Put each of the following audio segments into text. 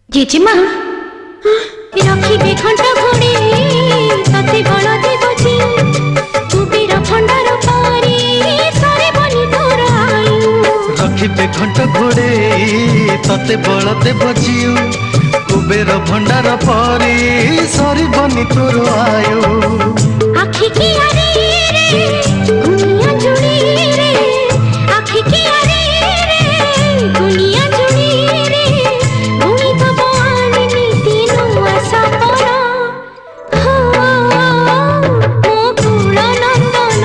जेजेमा रखिबे घंटा घोड़े तते बड़ देवजी कुबेर भंडार पारे सारे बनी तोर आयु रखिबे घंटा घोड़े तते बड़ देवजी कुबेर भंडार पारे सारे बनी तोर आयु आखि की अरे रे दुनिया जुड़ी रे आखि की अरे रे दुनिया जुड़ी रे भूमि तो बानी नीति नुआ सपना हो मोकुल नंदन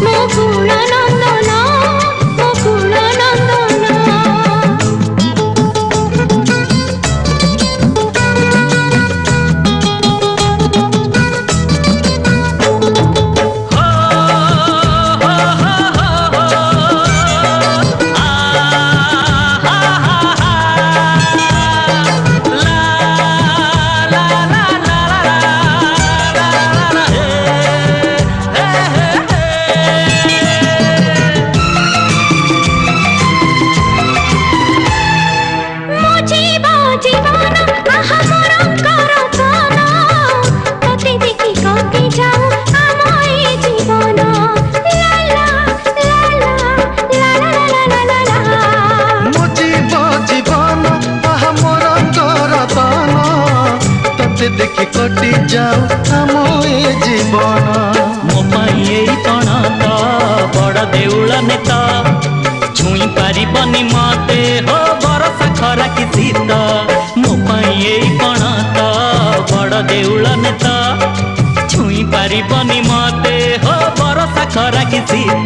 मोकुल नंदन मोकुल नंदन देखी कटी जाऊ आम ए जीवन मो पाई एई पण तो बड़ देउल नेता छुई पारिबनी मते हो बरसा खरा कि शीत मो पाई एई पण तो बड़ देउल नेता छुई पारिबनी मते हो बरसा खरा कि शीत